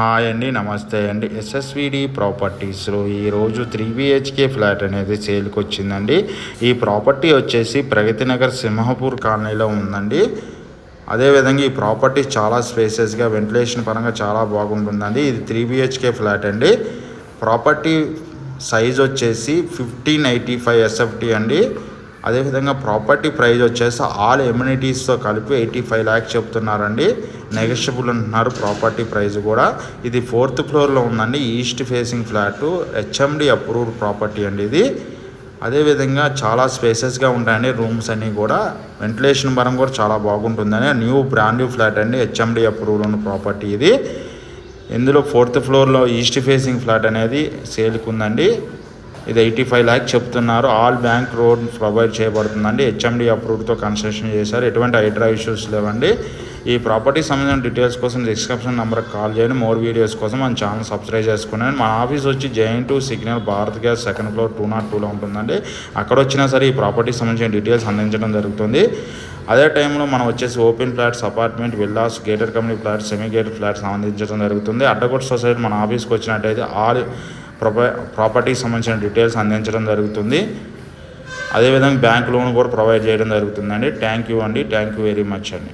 Hi అండి, నమస్తే అండి. ఎస్ఎస్విడి ప్రాపర్టీస్లో ఈరోజు 3BHK ఫ్లాట్ అనేది సేల్కి వచ్చిందండి. ఈ ప్రాపర్టీ వచ్చేసి ప్రగతి నగర్ సింహపూర్ కాలనీలో ఉందండి. అదేవిధంగా ఈ ప్రాపర్టీ చాలా స్పేసెస్గా వెంటిలేషన్ పరంగా చాలా బాగుంటుందండి. ఇది 3BHK ఫ్లాట్ అండి. ప్రాపర్టీ సైజ్ వచ్చేసి 1585 SFT అండి. అదేవిధంగా ప్రాపర్టీ ప్రైస్ వచ్చేసి ఆల్ ఎమ్యూనిటీస్తో కలిపి 85 lakhs చెప్తున్నారండి. నెగోషియబుల్ అంటున్నారు ప్రాపర్టీ ప్రైస్ కూడా. ఇది 4th ఫ్లోర్లో ఉందండి. East facing flat, HMD approved property అండి ఇది. అదేవిధంగా చాలా స్పేసెస్గా ఉంటాయండి. రూమ్స్ అన్నీ కూడా వెంటిలేషన్ పరంగా కూడా చాలా బాగుంటుందని బ్రాండ్ న్యూ ఫ్లాట్ అండి. HMD అప్రూవ్డ్ ఉన్న ప్రాపర్టీ ఇది. ఇందులో 4th ఫ్లోర్లో ఈస్ట్ ఫేసింగ్ ఫ్లాట్ అనేది సేల్కి ఉందండి. ఇది 85 lakhs చెప్తున్నారు. ఆల్ బ్యాంక్ రోడ్ ప్రొవైడ్ చేయబడుతుందండి. HMD అప్రూవ్డ్తో కన్స్ట్రక్షన్ చేశారు. ఎటువంటి హైడ్రా ఇష్యూస్ లేవండి. ఈ ప్రాపర్టీ సంబంధించిన డీటెయిల్స్ కోసం డిస్క్రిప్షన్ నెంబర్కి కాల్ చేయండి. మోర్ వీడియోస్ కోసం మన ఛానల్ సబ్స్క్రైబ్ చేసుకున్నాను. మన ఆఫీస్ వచ్చి జైన్2 signal Bharat gas 2nd floor 202లో ఉంటుందండి. అక్కడ వచ్చినా సరే ఈ ప్రాపర్టీ సంబంధించిన డీటెయిల్స్ అందించడం జరుగుతుంది. అదే టైంలో మనం వచ్చేసి open flats, apartment, villas, gated community flats, semi gated flats అందించడం జరుగుతుంది. అడ్డగొట్ట సొసైటీ మన ఆఫీస్కి వచ్చినట్టయితే ఆల్ ప్రాపర్టీకి సంబంధించిన డీటెయిల్స్ అందించడం జరుగుతుంది. అదేవిధంగా బ్యాంక్ లోన్ కూడా ప్రొవైడ్ చేయడం జరుగుతుందండి. థ్యాంక్ యూ అండి. థ్యాంక్ యూ వెరీ మచ్ అండి.